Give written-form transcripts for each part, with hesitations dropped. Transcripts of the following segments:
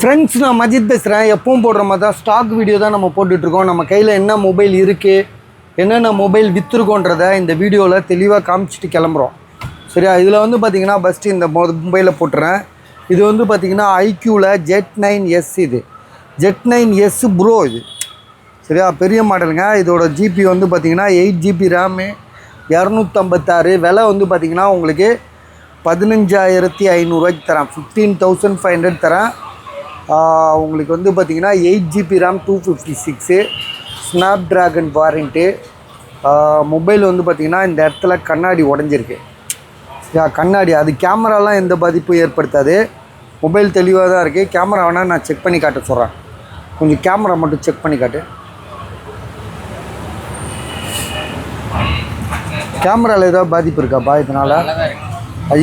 Friends, நான் மஜித் பேசுகிறேன். எப்பவும் போடுற மாதிரி தான் ஸ்டாக் வீடியோ தான் நம்ம போட்டுட்ருக்கோம். நம்ம கையில் என்ன மொபைல் இருக்குது, என்னென்ன மொபைல் விற்றுருக்கோன்றதை இந்த வீடியோவில் தெளிவாக காமிச்சிட்டு கிளம்புறோம். சரியா? இதில் வந்து பார்த்திங்கன்னா ஃபஸ்ட்டு இந்த மொபைலை போட்டுறேன். இது வந்து பார்த்திங்கன்னா ஐக்யூவில் Z9S. இது Z9S ப்ரோ. இது சரியா? பெரிய மாடலுங்க. இதோட ஜிபி வந்து பார்த்திங்கன்னா 8 GB ரேமு, 256. விலை வந்து பார்த்திங்கன்னா உங்களுக்கு 15,500 தரேன். 15,500 தரேன். உங்களுக்கு வந்து பார்த்திங்கன்னா 8 GB RAM, 256, snap dragon warrant. Mobile வந்து பார்த்திங்கன்னா இந்த இடத்துல கண்ணாடி உடஞ்சிருக்கு. கண்ணாடி அது கேமராலாம் எந்த பாதிப்பும் ஏற்படுத்தாது. மொபைல் தெளிவாக தான் இருக்குது. கேமரா வேணால் நான் செக் பண்ணி காட்ட சொல்கிறேன். கொஞ்சம் கேமரா மட்டும் செக் பண்ணி காட்டு. கேமராவில் ஏதாவது பாதிப்பு இருக்காப்பா?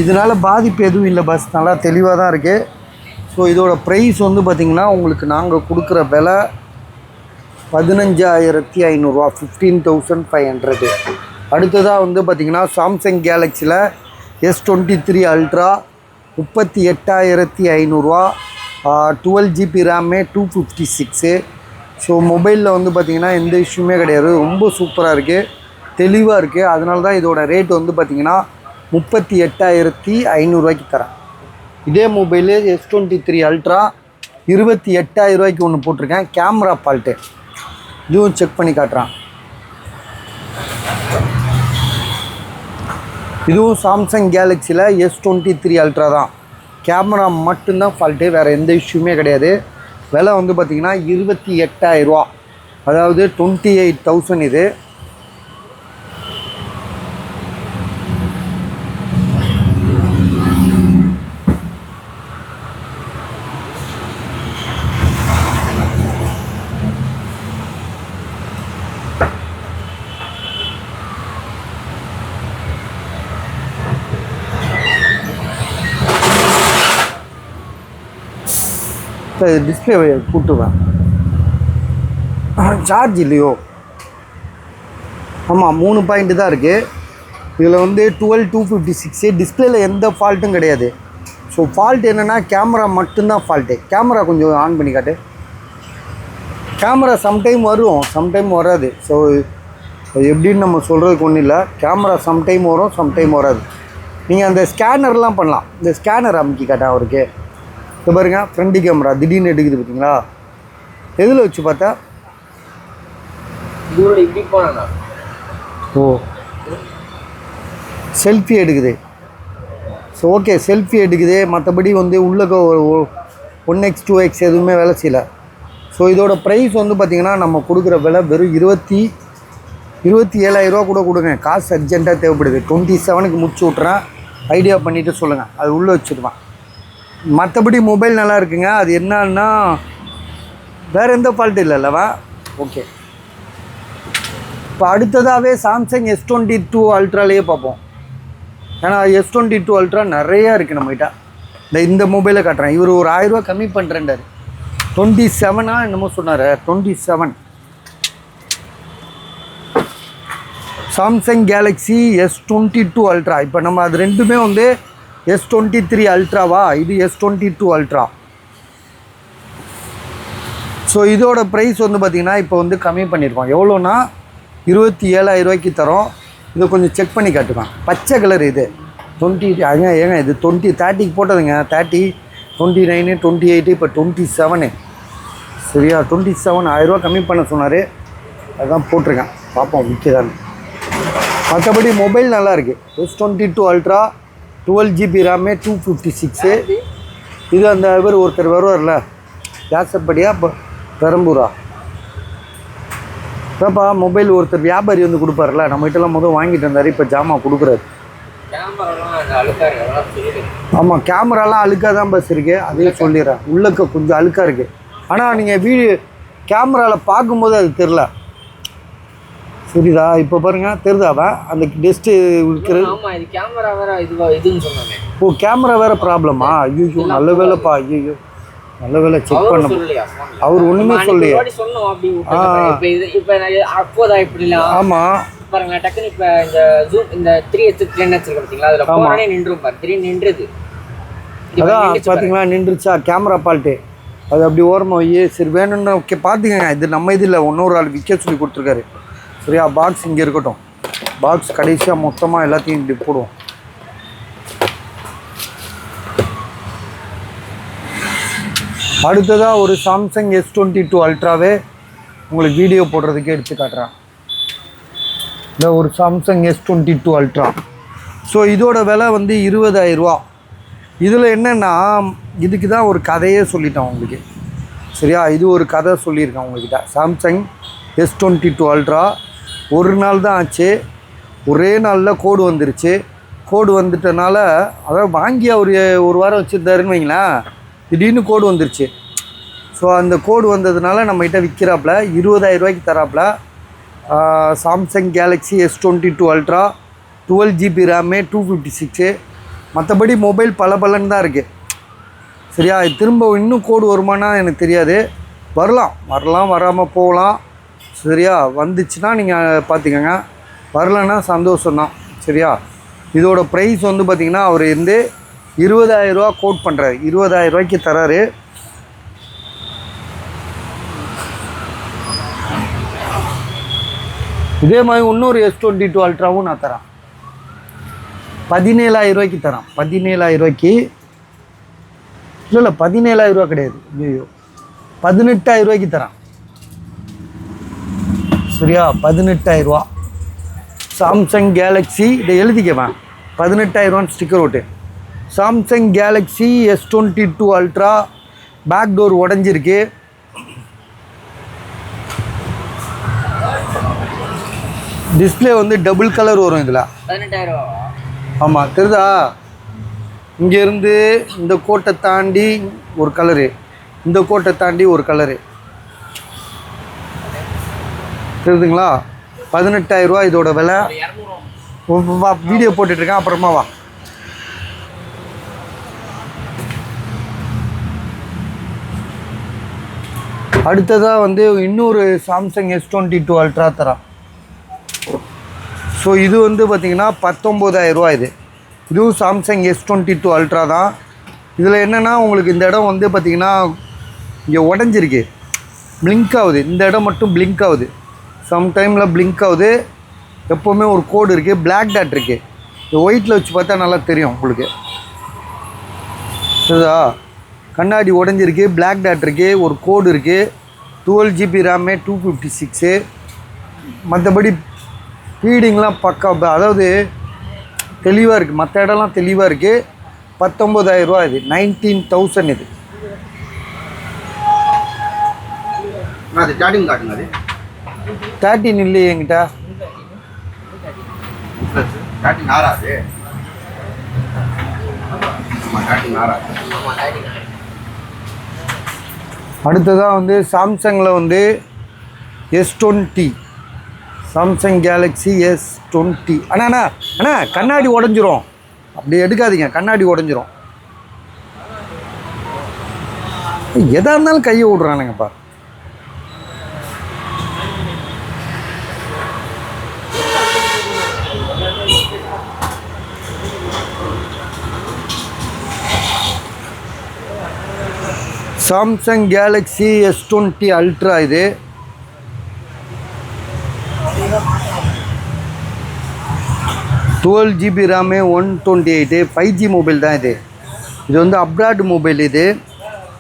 இதனால் பாதிப்பு எதுவும் இல்லை பஸ், நல்லா தெளிவாக தான் இருக்குது. ஸோ இதோட ப்ரைஸ் வந்து பார்த்திங்கன்னா உங்களுக்கு நாங்கள் கொடுக்குற விலை 15,500, 15,500. அடுத்ததாக வந்து பார்த்திங்கன்னா சாம்சங் கேலக்ஸியில் S23 ultra 38,500, 12 GB RAM, 256. So மொபைலில் வந்து பார்த்திங்கன்னா எந்த இஷ்யூமே கிடையாது. ரொம்ப சூப்பராக இருக்குது, தெளிவாக இருக்குது. அதனால தான் இதோட ரேட் வந்து பார்த்திங்கன்னா 38,500 தரேன். இதே மொபைலு S23 அல்ட்ரா 28,000 ஒன்று போட்டிருக்கேன். கேமரா ஃபால்ட்டு, இதுவும் செக் பண்ணி காட்டுறான். இதுவும் சாம்சங் கேலக்ஸியில் S23 அல்ட்ரா தான். கேமரா மட்டும்தான் ஃபால்ட்டு, வேறு எந்த இஷ்யூமே கிடையாது. விலை வந்து பார்த்திங்கன்னா 28,000, அதாவது 28,000. இது டிஸ்பிளே கூட்டுவேன். சார்ஜ் இல்லையோ? ஆமாம், 3 பாயிண்ட்டு தான் இருக்குது. இதில் வந்து 12,256. டிஸ்பிளேயில் எந்த ஃபால்ட்டும் கிடையாது. ஸோ ஃபால்ட் என்னென்னா கேமரா மட்டும்தான் ஃபால்ட்டு. கேமரா கொஞ்சம் ஆன் பண்ணி காட்டு. கேமரா சம்டைம் வரும், சம்டைம் வராது. ஸோ எப்படின்னு நம்ம சொல்கிறதுக்கு ஒன்றும் இல்லை. கேமரா சம்டைம் வரும், சம்டைம் வராது. நீங்கள் அந்த ஸ்கேனர்லாம் பண்ணலாம். இந்த ஸ்கேனர் அமுக்கி காட்டேன் அவருக்கு. இப்போ பாருங்க, ஃப்ரண்ட் கேமரா திடீர்னு எடுக்குது பார்த்தீங்களா? எதில் வச்சு பார்த்தா? ஓ, செல்ஃபி எடுக்குது. ஸோ ஓகே, செல்ஃபி எடுக்குது. மற்றபடி வந்து உள்ள 1x 2x எதுவுமே வேலை செய்யலை. ஸோ இதோட ப்ரைஸ் வந்து பார்த்திங்கன்னா நம்ம கொடுக்குற விலை வெறும் 27,000 கூட கொடுங்க. காசு அர்ஜென்ட்டாக தேவைப்படுது. 27க்கு முடிச்சு விட்றேன். ஐடியா பண்ணிவிட்டு சொல்லுங்கள், அது உள்ளே வச்சுருவேன். மற்றபடி மொபைல் நல்லா இருக்குங்க. அது என்னன்னா வேறு எந்த ஃபால்ட்டு இல்லைல்லவா? ஓகே, இப்போ அடுத்ததாகவே சாம்சங் S22 அல்ட்ராலேயே பார்ப்போம். ஏன்னா S22 அல்ட்ரா நிறையா இருக்குது நம்மகிட்ட. இந்த மொபைலை காட்டுறேன். இவர் ஒரு 1000 கம்மி பண்ணுறேன்டார். 27 என்னமோ சொன்னார். 27 சாம்சங் கேலக்ஸி S22 அல்ட்ரா. இப்போ நம்ம அது ரெண்டுமே வந்து S23 அல்ட்ராவா, இது S22 அல்ட்ரா. ஸோ இதோட ப்ரைஸ் வந்து பார்த்திங்கன்னா இப்போ வந்து கம்மி பண்ணியிருக்கோம். எவ்வளோன்னா 27,000 தரோம். இதை கொஞ்சம் செக் பண்ணி காட்டுவேன். பச்சை கலர் இது 20. ஏங்க இது 30க்கு போட்டதுங்க. 30, 29, 28, இப்போ 27. சரியா? 27 1000 கம்மி பண்ண சொன்னார். அதுதான் போட்டிருக்கேன். பார்ப்போம் விற்கதான்னு. மற்றபடி மொபைல் நல்லா இருக்குது. S22 ultra 12 GB RAM, 256. இது அந்த இவர் ஒருத்தர் வருவார்ல, யாசப்படியா இப்போ பெரம்பூரா, அப்பா மொபைல் ஒருத்தர் வியாபாரி வந்து கொடுப்பார்ல, நம்மகிட்டலாம் முதல் வாங்கிட்டு வந்தார். இப்போ ஜாமான் கொடுக்குறாரு. ஆமாம், கேமராலாம் அழுக்காக தான் பஸ் இருக்குது. அதையும் சொல்லிடுறேன். உள்ளக்க கொஞ்சம் அழுக்காக இருக்குது. ஆனால் நீங்கள் கேமராவில் பார்க்கும்போது அது தெரில. சரிதா? இப்போ பாருங்கள், தெரியுதாவா அந்த டெஸ்ட்டு இருக்கிறது? ஓ, கேமரா வேறு ப்ராப்ளமா? ஐயோ, நல்ல வேலைப்பா. ஐயோ, நல்ல வேலை செக் பண்ண. அவர் ஒன்றுமே சொல்லலையே. ஆமாம், அதான் பார்த்தீங்களா, நின்றுச்சா கேமரா ஃபால்ட்டு. அது அப்படி ஓரமாக வை. சரி வேணும்னு ஓகே பார்த்துக்கங்க. இது நம்ம இது இல்லை, இன்னொரு ஆள் விற்க சொல்லி கொடுத்துருக்காரு. சரியா, பாக்ஸ் இங்கே இருக்கட்டும். பாக்ஸ் கடைசியாக மொத்தமாக எல்லாத்தையும் இப்படி போடுவோம். அடுத்ததாக ஒரு சாம்சங் S22 அல்ட்ராவே உங்களுக்கு வீடியோ போடுறதுக்கே எடுத்து காட்டுறேன். இந்த ஒரு சாம்சங் S22 அல்ட்ரா. ஸோ இதோட விலை வந்து 20,000 ரூபா. இதில் என்னென்னா இதுக்கு தான் ஒரு கதையே சொல்லிட்டேன் உங்களுக்கு. சரியா, இது ஒரு கதை சொல்லியிருக்கேன் உங்கள்கிட்ட. சாம்சங் S22 அல்ட்ரா ஒரு நாள் தான் ஆச்சு, ஒரே நாளில் கோடு வந்துருச்சு. கோடு வந்துட்டனால அதாவது வாங்கி அவர் ஒரு வாரம் வச்சுருந்தாருன்னு வைங்களேன், திடீர்னு கோடு வந்துருச்சு. ஸோ அந்த கோடு வந்ததுனால நம்மகிட்ட விற்கிறாப்புல 20,000 ரூபாய்க்கு தராப்புல. Samsung Galaxy S22 ultra 12GB RAM 256. மற்றபடி மொபைல் பலன்னு தான் இருக்குது. சரியா, திரும்ப இன்னும் கோடு வருமானா எனக்கு தெரியாது. வரலாம் வராமல் போகலாம். சரியா, வந்துச்சுன்னா நீங்கள் பார்த்துக்கோங்க, வரலன்னா சந்தோஷம்தான். சரியா, இதோட ப்ரைஸ் வந்து பார்த்திங்கன்னா அவர் வந்து 20,000 ரூபா கோட் பண்ணுறாரு. 20,000 ரூபாய்க்கு தராரு. இதே மாதிரி இன்னொரு S22 அல்ட்ராவும் நான் தரேன். 17,000 ரூபாய்க்கு தரேன். 17,000 ரூபாய்க்கு இல்லை 17,000 ரூபா கிடையாது, ஐயோ 18,000 ரூபாய்க்கு தரேன். சரியா, 18,000 ரூபா சாம்சங் கேலக்ஸி. இதை எழுதிக்கவேன், 18,000 ரூபான்னு ஸ்டிக்கர் ஓட்டு. Samsung Galaxy S22 ultra. Back door உடஞ்சிருக்கு. டிஸ்பிளே வந்து டபுள் கலர் வரும் இதில். 18,000 ரூபா. ஆமாம், தெரியுதா? இங்கேருந்து இந்த கோட்டை தாண்டி ஒரு கலரு, இந்த கோட்டை தாண்டி ஒரு கலரு, தெரியுதுங்களா? 18,000 ரூபா இதோட விலை. வா, வீடியோ போட்டுட்ருக்கேன், அப்புறமா வா. அடுத்ததாக வந்து இன்னொரு சாம்சங் S22 அல்ட்ரா தரேன். ஸோ இது வந்து பார்த்திங்கன்னா 19,000 ரூபா. இதுவும் சாம்சங் S22 அல்ட்ரா தான். இதில் என்னென்னா உங்களுக்கு இந்த இடம் வந்து பார்த்திங்கன்னா இங்கே உடஞ்சிருக்கு, பிளிங்க் ஆகுது. இந்த இடம் மட்டும் பிளிங்க் ஆகுது, சம்டைமில் பிளிங்க் ஆகுது. எப்போவுமே ஒரு கோடு இருக்குது, பிளாக் டாட் இருக்குது. இந்த ஒயிட்டில் வச்சு பார்த்தா நல்லா தெரியும் உங்களுக்கு. சரிதா, கண்ணாடி உடஞ்சிருக்கு, பிளாக் டாட் இருக்குது, ஒரு கோடு இருக்குது. 12GB RAM 256. மற்றபடி ஃபீடிங்லாம் பக்கா, அதாவது தெளிவாக இருக்குது. மற்ற இடம்லாம் தெளிவாக இருக்குது. 19,000 ரூபா. இது 19,000. இது அது 13 இல்லையே என்கிட்ட. 13 ஆறாது. அடுத்ததாக வந்து சாம்சங்கில் வந்து S20, சாம்சங் கேலக்ஸி S20. அண்ணா கண்ணாடி உடஞ்சிரும், அப்படி எடுக்காதீங்க, கண்ணாடி உடஞ்சிரும். எதாக இருந்தாலும் கையை விட்றானுங்கப்பா. Samsung Galaxy S20 ultra. இது 12GB ரேமு 128. 5G மொபைல் தான் இது. இது வந்து அப்ராட் மொபைல். இது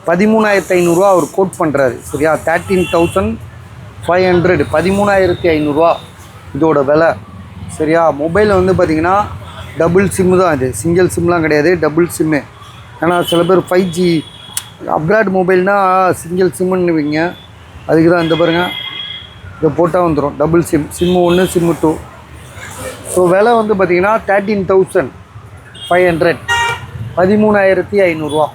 13,500 ரூபா அவர் கோட் பண்ணுறாரு. சரியா, 13,500. 13,500 ரூபா இதோட விலை. சரியா, மொபைல் வந்து பார்த்திங்கன்னா டபுள் சிம்மு தான். இது சிங்கிள் சிம்லாம் கிடையாது, டபுள் சிம்மு. ஏன்னா சில பேர் 5G அப்ராட் மொபைல்னால் சிங்கிள் சிம்முன்னு வைங்க, அதுக்கு தான். இந்த பாருங்கள், இதை போட்டால் வந்துடும் டபுள் சிம்மு 1 சிம்மு 2. ஸோ விலை வந்து பார்த்திங்கன்னா 13,500. 13,500 ரூபா.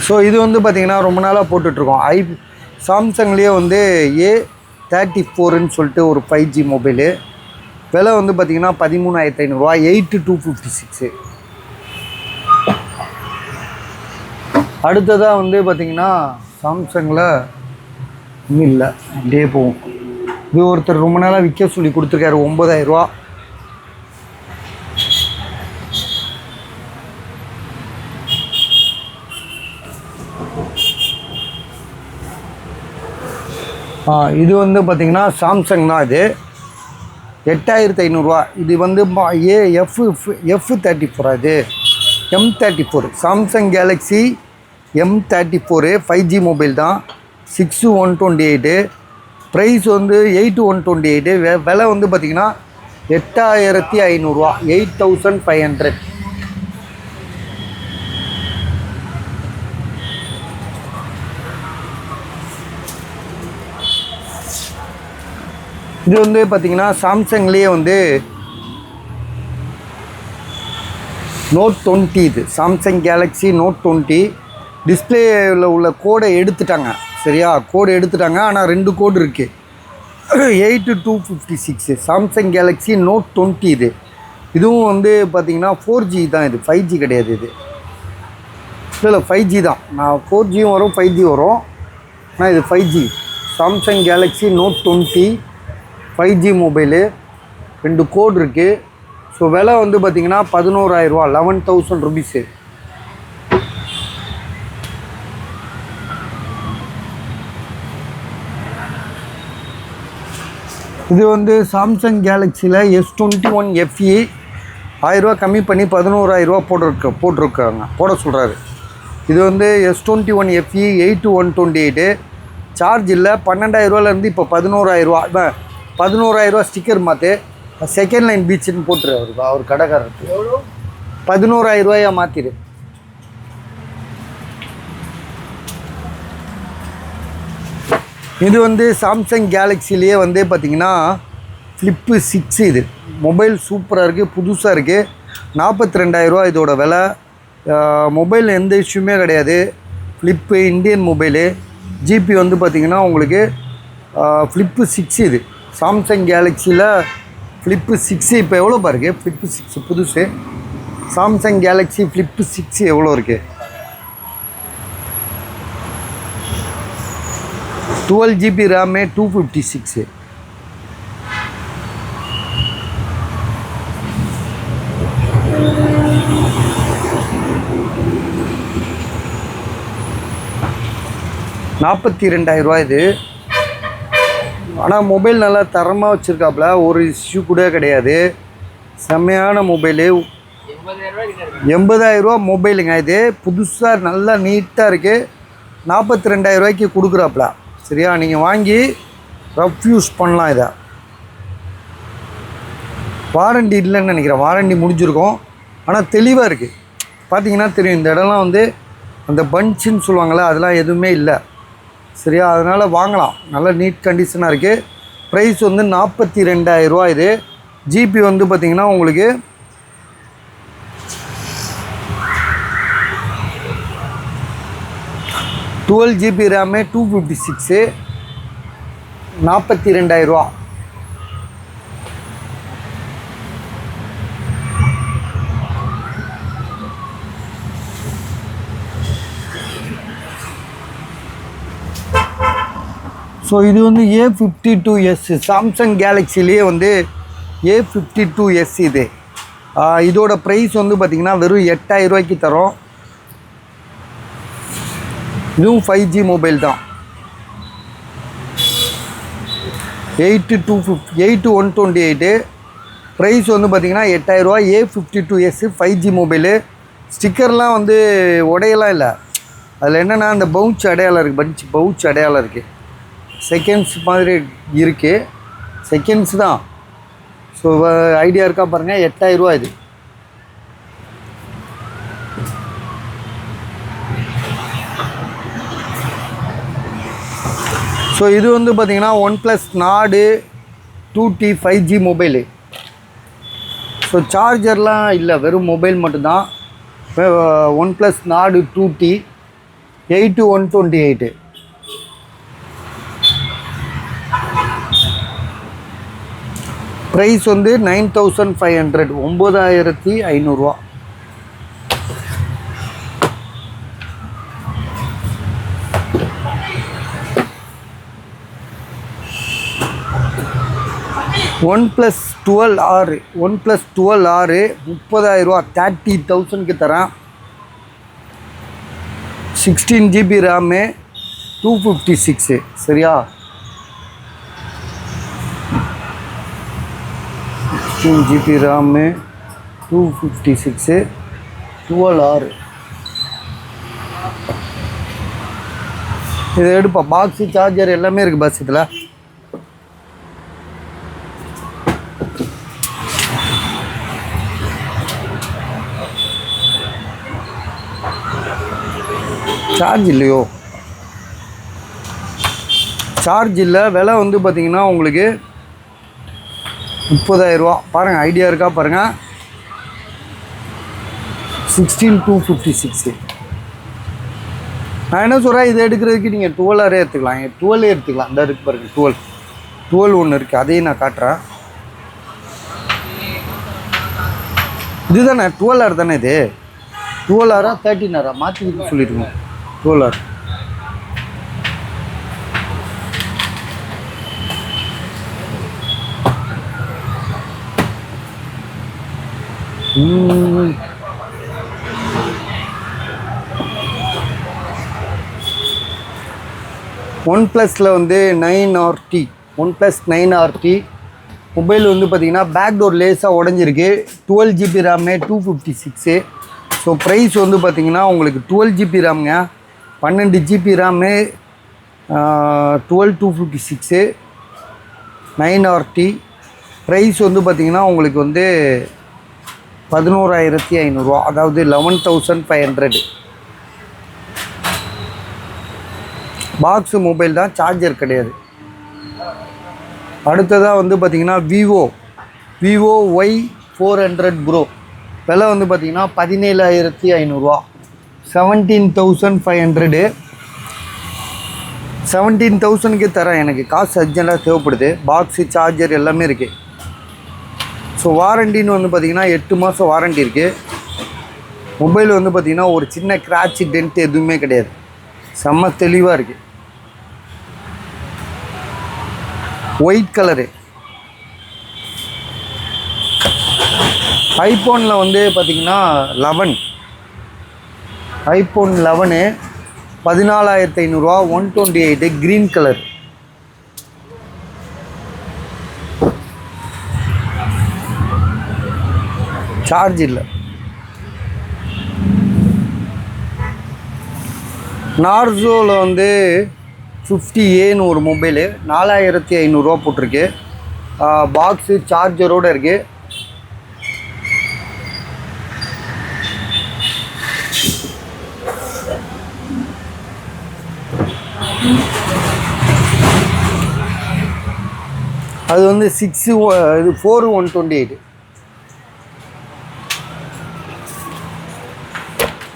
ஸோ இது வந்து பார்த்திங்கன்னா ரொம்ப நாளாக போட்டுட்ருக்கோம். சாம்சங்லேயே வந்து A34ன்னு சொல்லிட்டு ஒரு 5G மொபைலு. விலை வந்து பார்த்திங்கன்னா 13,500 ரூபா. 8,256. அடுத்ததாக வந்து பார்த்திங்கன்னா சாம்சங்கில் இன்னும் இல்லை, அப்படியே போகும். இது ஒருத்தர் ரொம்ப நாளாக விற்க சொல்லி கொடுத்துருக்காரு, 9,000 ரூபா. இது வந்து பார்த்திங்கன்னா சாம்சங் தான். இது 8500 இது வந்து F34 இது M34 Samsung Galaxy M34 5G mobile தான். 6128 ப்ரைஸ் வந்து 8128 விலை வந்து பார்த்திங்கன்னா 8500 8500. இது வந்து பார்த்திங்கன்னா சாம்சங்லேயே வந்து Note 20 இது சாம்சங் கேலக்ஸி Note 20 டிஸ்பிளேயில் உள்ள கோடை எடுத்துட்டாங்க. சரியா, கோடு எடுத்துட்டாங்க. ஆனால் 2 கோடு இருக்குது. 8256 சாம்சங் கேலக்ஸி Note 20 இது. இதுவும் வந்து பார்த்திங்கன்னா 4G தான். இது 5G கிடையாது. இது இல்லை 5G தான். நான் 4Gயும் வரும் 5G வரும். ஆனால் இது 5G Samsung Galaxy Note 20 5G mobile. 2 கோடு இருக்குது. ஸோ விலை வந்து பார்த்திங்கன்னா 11000 11,000 ருபீஸு. இது வந்து சாம்சங் கேலக்ஸியில் S21 FE 1000 கம்மி பண்ணி 11000 போட சொல்கிறாரு. இது வந்து S21 FE 8128 சார்ஜ் இல்லை. 12000 இப்போ 11000 11000 ஸ்டிக்கர் மாற்று செகண்ட் லைன் பீச்சுன்னு போட்டுரு அவர் கடைக்காரருக்கு. 11000 மாற்றிடு. இது வந்து சாம்சங் கேலக்ஸிலேயே வந்து பார்த்திங்கன்னா Flip 6 இது மொபைல் சூப்பராக இருக்குது, புதுசாக இருக்குது. 42000 இதோட விலை. மொபைல் எந்த இஷ்யூமே கிடையாது. Flip Indian mobile. ஜிபி வந்து பார்த்திங்கன்னா உங்களுக்கு Flip 6 இது சாம்சங் கேலக்ஸியில் Flip 6 இப்போ எவ்வளோ பாருங்க. Flip 6 புதுசு சாம்சங் கேலக்ஸி Flip 6 எவ்வளோ இருக்குது? 12GB RAM 256. $42,000 இது. ஆனால் மொபைல் நல்லா தரமாக வச்சுருக்காப்புல, ஒரு இஷ்யூ கூட கிடையாது. செம்மையான மொபைலு. 80,000 மொபைலுங்க இது. புதுசாக நல்லா நீட்டாக இருக்குது. 42,000 கொடுக்குறாப்புல. சரியா, நீங்கள் வாங்கி ரஃப் யூஸ் பண்ணலாம். இதை வாரண்டி இல்லைன்னு நினைக்கிறேன். வாரண்டி முடிஞ்சிருக்கும். ஆனால் தெளிவாக இருக்குது. பார்த்தீங்கன்னா தெரியும். இந்த இடம்லாம் வந்து அந்த பஞ்சுன்னு சொல்லுவாங்கள்ல, அதெல்லாம் எதுவுமே இல்லை. சரியா, அதனால் வாங்கலாம். நல்ல நீட் கண்டிஷனாக இருக்குது. ப்ரைஸ் வந்து 42,000 இது. ஜிபி வந்து பார்த்திங்கன்னா உங்களுக்கு GB RAM 256. 42,000. ஸோ இது வந்து A52s சாம்சங் கேலக்ஸிலேயே வந்து A52s இது. இதோட ப்ரைஸ் வந்து பார்த்திங்கன்னா வெறும் 8000 தரோம். இதுவும் 5G மொபைல் தான். 8128 ப்ரைஸ் வந்து பார்த்திங்கன்னா 8000. A52s 5G mobile. ஸ்டிக்கர்லாம் வந்து உடையெல்லாம் இல்லை. அதில் என்னென்னா அந்த பவுச் அடையாளம் இருக்குது. பவுச் அடையாளம் இருக்குது. செகண்ட்ஸ் மாதிரி இருக்குது. செகண்ட்ஸ் தான். ஸோ ஐடியா இருக்கா பாருங்கள். 8000 இது. ஸோ இது வந்து பார்த்திங்கன்னா OnePlus Nord 2T 5G mobile. So சார்ஜர்லாம் இல்லை, வெறும் மொபைல் மட்டும்தான். OnePlus Nord 2T 8128. ப்ரைஸ் வந்து 9500 9500. OnePlus 12R 30,000 30,000 தரேன். 16GB RAM 256. சரியா, 16 GB ரேமு 256 12R. இதை எடுப்பா. பாக்ஸு சார்ஜர் எல்லாமே இருக்குது பஸ் இதில். சார்ஜ் இல்லையோ? சார்ஜ் இல்லை. விலை வந்து பார்த்திங்கன்னா உங்களுக்கு 30,000 ரூபா. பாருங்கள், ஐடியா இருக்கா பாருங்கள். 16,256. நான் என்ன சொல்கிறேன், இதை எடுக்கிறதுக்கு நீங்கள் 12R எடுத்துக்கலாம். 12 எடுத்துக்கலாம். இந்த இருக்குது பாருங்கள், 12 ஒன்று இருக்குது. அதையும் நான் காட்டுறேன். இதுதானே 12R தானே? இது 12R 13R மாற்றிக்கிட்டு சொல்லியிருக்கோம். 12R. OnePlusல வந்து 9RT, OnePlus 9RT மொபைல் வந்து பார்த்திங்கன்னா பேக் டோர் லேஸாக உடஞ்சிருக்கு. 12 GB ரேம்னு 256. ஸோ ப்ரைஸ் வந்து பார்த்திங்கன்னா உங்களுக்கு 12 GB ரேம்ங்க, 12 GB ரேம்னு 12,256 9RT. ப்ரைஸ் வந்து பார்த்திங்கன்னா உங்களுக்கு வந்து 11,500 ரூபா, அதாவது 11,500. பாக்ஸு மொபைல் தான், சார்ஜர் கிடையாது. அடுத்ததாக வந்து பார்த்திங்கன்னா விவோ Y400 ப்ரோ. விலை வந்து பார்த்திங்கன்னா 17,500 ரூபா, 17,500. 17,000க்கு தரேன். எனக்கு காசு அர்ஜென்ட்டாக தேவைப்படுது. பாக்ஸு சார்ஜர் எல்லாமே இருக்குது. ஸோ வாரண்டின்னு வந்து பார்த்திங்கன்னா 8 மாதம் வாரண்டி இருக்குது. மொபைல் வந்து பார்த்திங்கன்னா ஒரு சின்ன கிராட்ச் டென்ட் எதுவுமே கிடையாது. செம்ம தெளிவாக இருக்குது. White colour. ஐஃபோனில் வந்து பார்த்திங்கன்னா 11, ஐஃபோன் 11 14,500 ரூபா, 128 க்ரீன் கலர். சார்ஜ் இல்லை. நார்சோவில் வந்து 50Aன்னு ஒரு மொபைலு 4,500 ரூபா போட்டிருக்கு. பாக்ஸு சார்ஜரோடு இருக்குது. அது வந்து 4,128.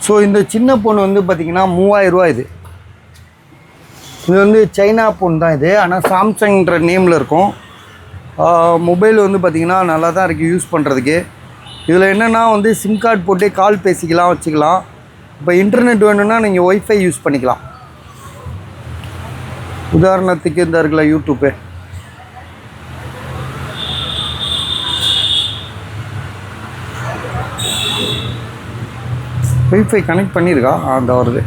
ஸோ இந்த சின்ன ஃபோன் வந்து பார்த்திங்கன்னா 3,000 ரூபா. இது வந்து சைனா ஃபோன் தான் இது, ஆனால் சாம்சங்ன்ற நேமில் இருக்கும். மொபைல் வந்து பார்த்திங்கன்னா நல்லா தான் இருக்குது யூஸ் பண்ணுறதுக்கு. இதில் என்னென்னா வந்து சிம் கார்டு போட்டு கால் பேசிக்கலாம், வச்சுக்கலாம். இப்போ இன்டர்நெட் வேணும்னா நீங்கள் ஒய்ஃபை யூஸ் பண்ணிக்கலாம். உதாரணத்துக்கு இந்த இருக்குல்ல யூடியூப்பு, ஒய்ஃபை கனெக்ட் பண்ணியிருக்கா? அந்த வருது.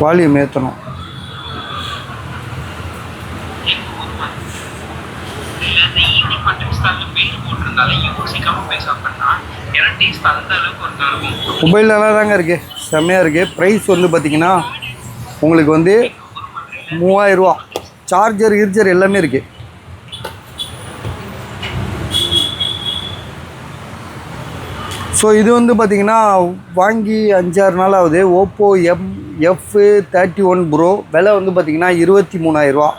வால்யூம் ஏற்றணும். மொபைல் நல்லா தாங்க இருக்குது, செம்மையாக இருக்குது. ப்ரைஸ் வந்து பார்த்திங்கன்னா உங்களுக்கு வந்து 3,000 ரூபா. சார்ஜர் கிர்ஜர் எல்லாமே இருக்குது. ஸோ இது வந்து பார்த்திங்கன்னா வாங்கி 5-6 நாள் ஆகுது. Oppo F31 bro. விலை வந்து பார்த்திங்கன்னா 23,000 ரூபா.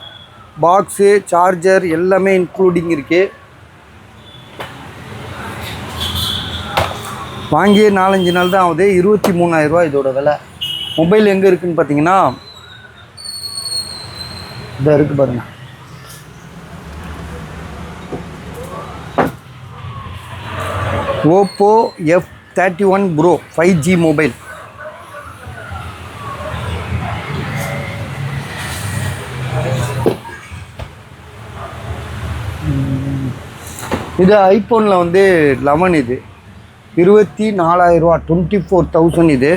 பாக்ஸு சார்ஜர் எல்லாமே இன்க்ளூடிங் இருக்குது. வாங்கியே 4-5 நாள் தான் ஆகுது. 23,000 ரூபா இதோட விலை. மொபைல் எங்கே இருக்குதுன்னு பார்த்தீங்கன்னா இதாக இருக்குது பாருங்கள். Oppo F31 bro 5G mobile. இது ஐஃபோனில் வந்து 11 இது 24,000 ரூபா 24,000 இது.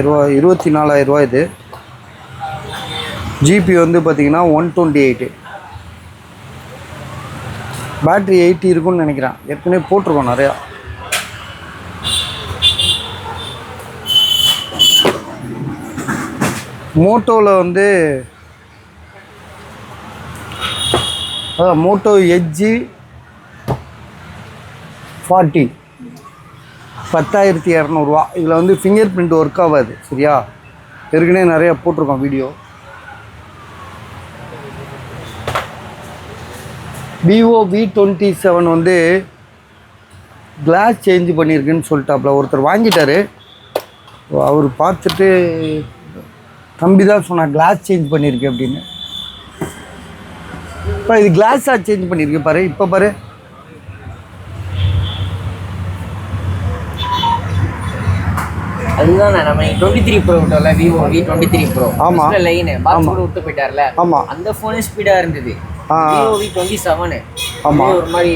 ரூபா 24,000 ரூபா இது. ஜிபி வந்து பார்த்தீங்கன்னா 128. பேட்ரி 80 இருக்குன்னு நினைக்கிறேன், ஏற்கனவே போட்டிருக்கோம் நிறையா. மோட்டோவில் வந்து மோட்டோ எட்ஜி 40 10,200 ரூபா. இதில் வந்து ஃபிங்கர் பிரிண்ட் ஒர்க் ஆகாது சரியா, ஏற்கனவே நிறையா போட்டிருக்கோம் வீடியோ. விவோ V27 வந்து கிளாஸ் சேஞ்ச் பண்ணியிருக்குன்னு சொல்லிட்டாப்புல. ஒருத்தர் வாங்கிட்டார், அவர் பார்த்துட்டு தம்பி தான் சொன்னார் கிளாஸ் சேஞ்ச் பண்ணியிருக்கு அப்படின்னு. இப்போ இது கிளாஸாக சேஞ்ச் பண்ணியிருக்கு பாரு. இப்போ பாரு, அதுதான் நம்ம 23 ப்ரோ விட்டோம்ல, விவோ V23 ப்ரோ. ஆமா லைன் பாக்ஸ் கூட விட்டு போயிட்டார்ல. ஆமா, அந்த ஃபோனே ஸ்பீடா இருந்தது. விவோ V27 ஆமா ஒரு மாதிரி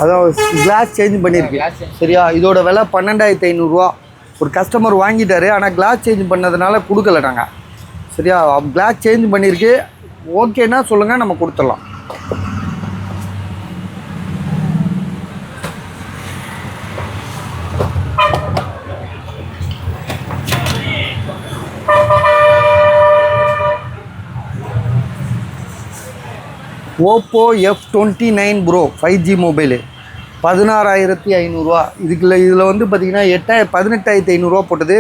அதான் கிளாஸ் சேஞ்ச் பண்ணியிருக்கு சரியா. இதோட விலை 12,500 ரூபா. ஒரு கஸ்டமர் வாங்கிட்டாரு, ஆனால் கிளாஸ் சேஞ்ச் பண்ணதுனால கொடுக்கல நாங்கள் சரியா. கிளாஸ் சேஞ்ச் பண்ணியிருக்கு, ஓகேன்னா சொல்லுங்கள், நம்ம கொடுத்துடலாம். Oppo F29 bro 5G mobile 16,500 ரூபா. இதில் வந்து பார்த்திங்கன்னா 18,500 ரூபா போட்டது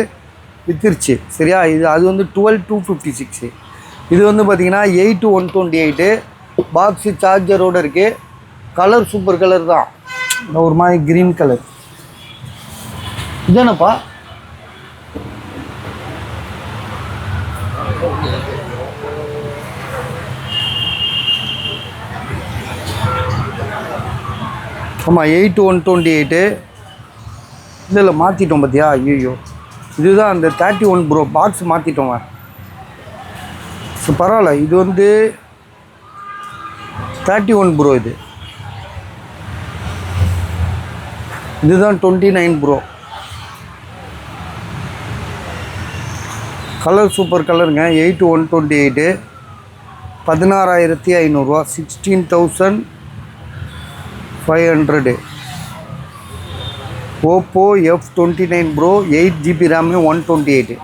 வித்துருச்சு சரியா. இது அது வந்து 12,256. இது வந்து பார்த்திங்கன்னா 8,128. பாக்ஸு சார்ஜரோடு இருக்குது. கலர் சூப்பர் கலர் தான், ஒரு மாதிரி க்ரீன் கலர். இதானப்பா ஆமாம் 8,128. இதில் மாற்றிட்டோம் பார்த்தியா. ஐயோ, இதுதான் அந்த 31 ப்ரோ பாக்ஸ் மாற்றிட்டோங்க. ஸோ பரவாயில்ல, இது வந்து 31 ப்ரோ. இதுதான் 29 ப்ரோ. கலர் சூப்பர் கலருங்க. 8,128 16,500 ரூபா 16,500. Oppo F29 bro 8GB RAM 128.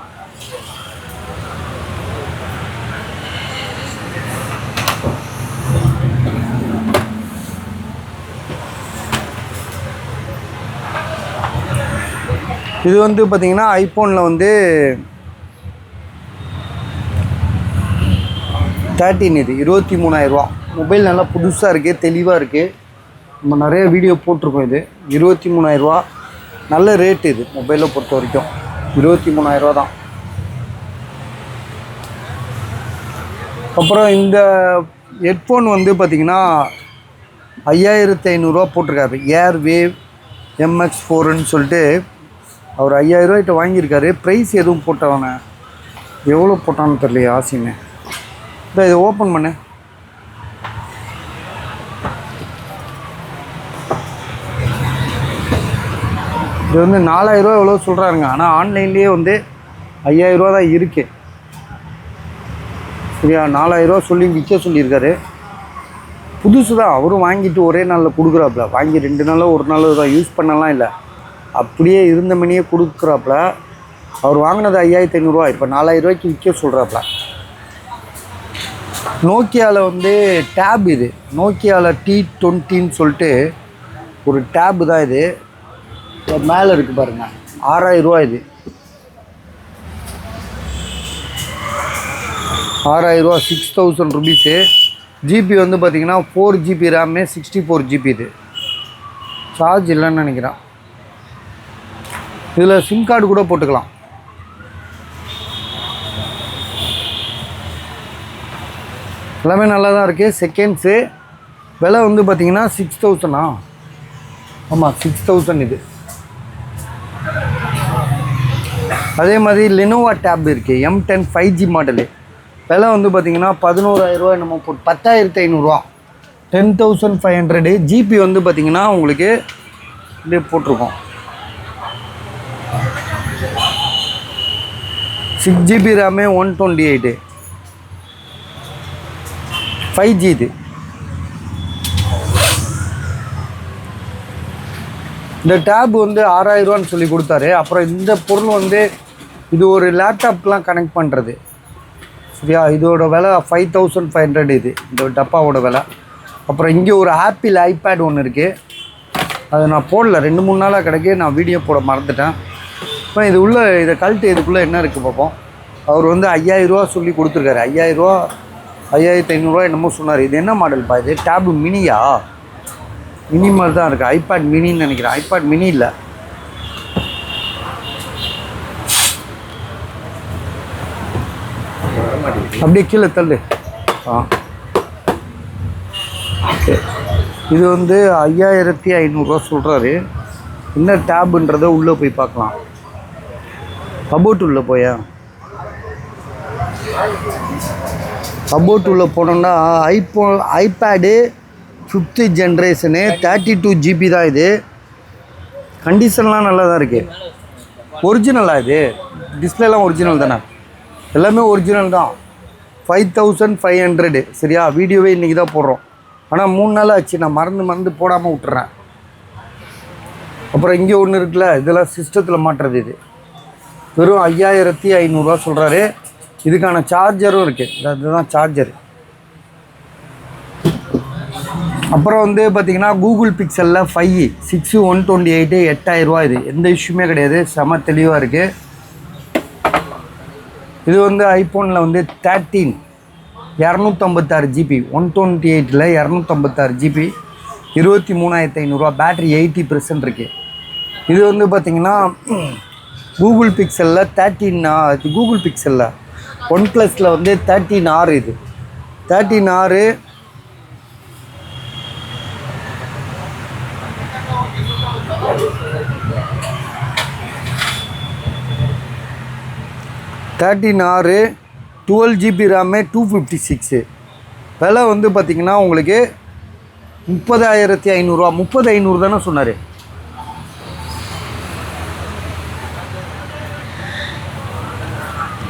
இது வந்து பார்த்திங்கன்னா ஐஃபோனில் வந்து 13 இது 23,000 ரூபா. மொபைல் நல்லா புதுசாக இருக்குது, தெளிவாக இருக்குது. நம்ம நிறைய வீடியோ போட்டிருக்கோம். இது 23,000 ரூபா, நல்ல ரேட்டு. இது மொபைலை பொறுத்த வரைக்கும் 23,000 ரூபா தான். அப்புறம் இந்த ஹெட்ஃபோன் வந்து பார்த்திங்கன்னா 5,500 ரூபா போட்டிருக்காரு. ஏர் வேவ் MX4ன்னு சொல்லிட்டு அவர் 5,000 ரூபாய்கிட்ட வாங்கியிருக்காரு. ப்ரைஸ் எதுவும் போட்டவனே, எவ்வளோ போட்டான்னு தெரியலையே ஆசின்னு. இதை ஓப்பன் பண்ணு. இது வந்து 4,000 ரூபா எவ்வளோ சொல்கிறாருங்க, ஆனால் ஆன்லைன்லேயே வந்து 5,000 ரூபா தான் இருக்குது சரியா. 4,000 ரூபா சொல்லி விற்க சொல்லியிருக்காரு. புதுசு தான், அவரும் வாங்கிட்டு ஒரே நாளில் கொடுக்குறாப்புல. வாங்கி 2 நாளோ 1 நாளோ தான் யூஸ் பண்ணலாம் இல்லை, அப்படியே இருந்த மணியே கொடுக்குறாப்புல. அவர் வாங்கினது 5,500 ரூபா, இப்போ 4,000 ரூபாய்க்கு விற்க சொல்கிறாப்புல. நோக்கியாவில் வந்து டேப், இது நோக்கியாவில் T20ன்னு சொல்லிட்டு ஒரு டேப்பு தான். இது மேலே இருக்குது பாருங்கள், 6,000 ரூபா. இது 6,000 ரூபா 6,000 ருபீஸு. ஜிபி வந்து பார்த்திங்கன்னா 4GB ரேமு 64GB. இது சார்ஜ் இல்லைன்னு நினைக்கிறேன். இதில் சிம் கார்டு கூட போட்டுக்கலாம். எல்லாமே நல்லா தான் இருக்குது. செகண்ட்ஸு விலை வந்து பார்த்திங்கன்னா 6,000. ஆமாம் 6,000. இது அதே மாதிரி லெனோவா டேப் இருக்குது M10 5G மாடலு. விலை வந்து பார்த்திங்கன்னா 11,000 ரூபா நம்ம 10,500 10,500. ஜிபி வந்து பார்த்திங்கன்னா உங்களுக்கு இப்படியே போட்டிருக்கோம் 6GB ரேமு 128 5G இது. இந்த டேப் வந்து 6,000 ரூபான்னு சொல்லி கொடுத்தாரு. அப்புறம் இந்த பொருள் வந்து இது ஒரு லேப்டாப்லாம் கனெக்ட் பண்ணுறது சரியா, இதோட விலை 5,500 இது இந்த டப்பாவோட விலை. அப்புறம் இங்கே ஒரு ஆப்பிள் ஐபேட் ஒன்று இருக்குது, அதை நான் போடல 2-3 நாளாக கிடைக்கு, நான் வீடியோ போட மறந்துட்டேன். இப்போ இது உள்ள இதை கழட்டு இதுக்குள்ளே என்ன இருக்குது பார்ப்போம். அவர் வந்து 5,000 ரூபா சொல்லி கொடுத்துருக்காரு. 5,000 ரூபா 5,500 ரூபா என்னமோ சொன்னார். இது என்ன மாடல்ப்பா இது? டேபு மினியா? மினி மாதிரி தான் இருக்குது, ஐபேட் மினின்னு நினைக்கிறேன். ஐபேட் மினி இல்லை, அப்படியே கீழே தள்ளு. இது வந்து 5,500 சொல்கிறாரு. என்ன டேபுன்றதை உள்ளே போய் பார்க்கலாம். அபோட் உள்ளே போயா, அபோட் உள்ளே போனோம்னா ஐபேடு 5th ஜென்ரேஷனு 32GB தான் இது. கண்டிஷன்லாம் நல்லா தான் இருக்குது. ஒரிஜினலாக இது? டிஸ்பிளேலாம் ஒரிஜினல் தானே? எல்லாமே ஒரிஜினல் தான். 5,500 சரியா. வீடியோவே இன்றைக்கி தான் போடுறோம், ஆனால் 3 நாள் ஆச்சு, நான் மறந்து போடாமல் விட்டுறேன். அப்புறம் இங்கே ஒன்று இருக்குல்ல, இதெல்லாம் சிஸ்டத்தில் மாட்டுறது. இது வெறும் 5,500 சொல்கிறாரு. இதுக்கான சார்ஜரும் இருக்குது, அதுதான் சார்ஜர். அப்புறம் வந்து பார்த்திங்கன்னா கூகுள் பிக்சலில் 5 6 128 8,000 ரூபா. இது எந்த இஷ்யூமே கிடையாது, செம தெளிவாக இருக்குது. இது வந்து ஐஃபோனில் வந்து 13 256GB 128ல் 256GB 23,500 ரூபா. பேட்ரி 80% இருக்குது. இது வந்து பார்த்திங்கன்னா கூகுள் பிக்சலில் 13 கூகுள் பிக்சலில் OnePlusல வந்து 13R. இது 13R 12GB ரேமு 256. விலை வந்து பார்த்திங்கன்னா உங்களுக்கு 30,500 ரூபா. 30,500 தானே சொன்னார்.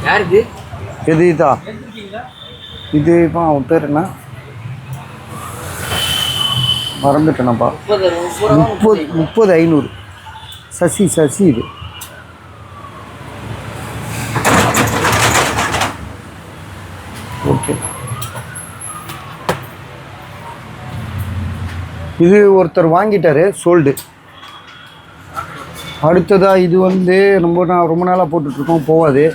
யாருக்கு எது இதா? இது இப்போ அவன் பேர் என்ன மறந்துட்டேனப்பா. 30,500 சசி இது. ஓகே, இது ஒருத்தர் வாங்கிட்டாரு, சோல்டு. அடுத்ததாக இது வந்து ரொம்ப நாளாக போட்டுட்ருக்கோம், போகாது.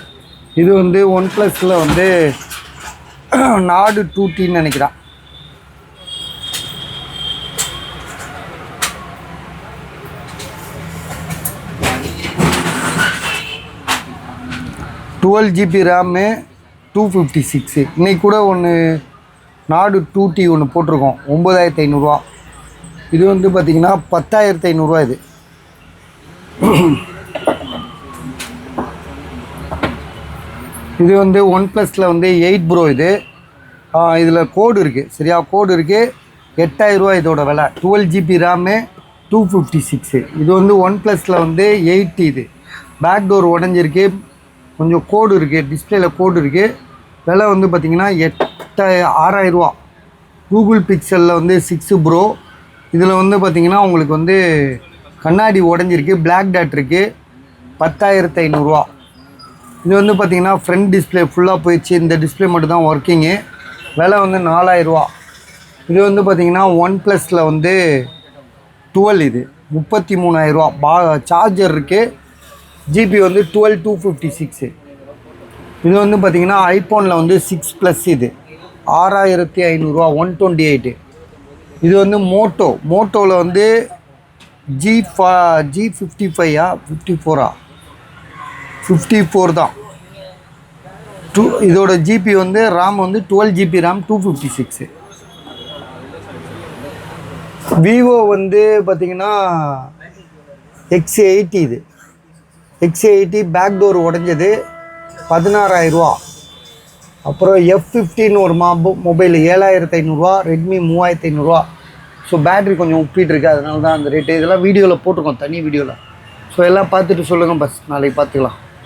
இது வந்து OnePlusல வந்து நாடு 2Tன்னு நினைக்கிறேன். GB RAM 256. இன்றைக்கி கூட ஒன்று நாடு 2T ஒன்று போட்டிருக்கோம் 9,500 ரூபா. இது வந்து பார்த்திங்கன்னா 10,500 ரூபா. இது இது வந்து OnePlusல வந்து 8 Pro. இது இதில் கோடு இருக்குது சரியா, கோடு இருக்குது. 8,000 ரூபா இதோட விலை. 12GB RAM 256. இது வந்து OnePlusல வந்து 8. இது பேக் டோர் உடஞ்சிருக்கு, கொஞ்சம் கோடு இருக்குது, டிஸ்பிளேயில் கோடு இருக்குது. விலை வந்து பார்த்திங்கன்னா 6,000 ரூபா. கூகுள் பிக்சலில் வந்து 6 Pro. இதில் வந்து பார்த்திங்கன்னா உங்களுக்கு வந்து கண்ணாடி உடஞ்சிருக்கு, பிளாக் டாட் இருக்குது. 10,500 ரூபா. இது வந்து பார்த்திங்கன்னா ஃப்ரண்ட் டிஸ்பிளே ஃபுல்லாக போயிடுச்சு, இந்த டிஸ்பிளே மட்டும் தான் ஒர்க்கிங்கு. விலை வந்து 4,000 ரூபா. இது வந்து பார்த்திங்கன்னா OnePlusல வந்து 12. இது 33,000 ரூபா. சார்ஜர் இருக்குது. ஜிபி வந்து 12,256. இது வந்து பார்த்திங்கன்னா ஐஃபோனில் வந்து 6 இது 6,500 ரூபா 128. இது வந்து மோட்டோவில் வந்து G55 54 தான். இதோட ஜிபி வந்து RAM வந்து 12GB RAM 256. விவோ வந்து பார்த்திங்கன்னா X80. இது X80 பேக் டோர் உடஞ்சது 16,000 ரூபா. அப்புறம் F15 ஒரு மொபைல் 7,500 ரூபா. ரெட்மி 3,500 ரூபா. ஸோ பேட்ரி கொஞ்சம் உப்பிட்டு இருக்கு, அதனால தான் அந்த ரேட்டு. இதெல்லாம் வீடியோவில் போட்டிருக்கோம், தனி வீடியோவில். ஸோ எல்லாம் பார்த்துட்டு சொல்லுங்கள் பஸ், நாளைக்கு பார்த்துக்கலாம்.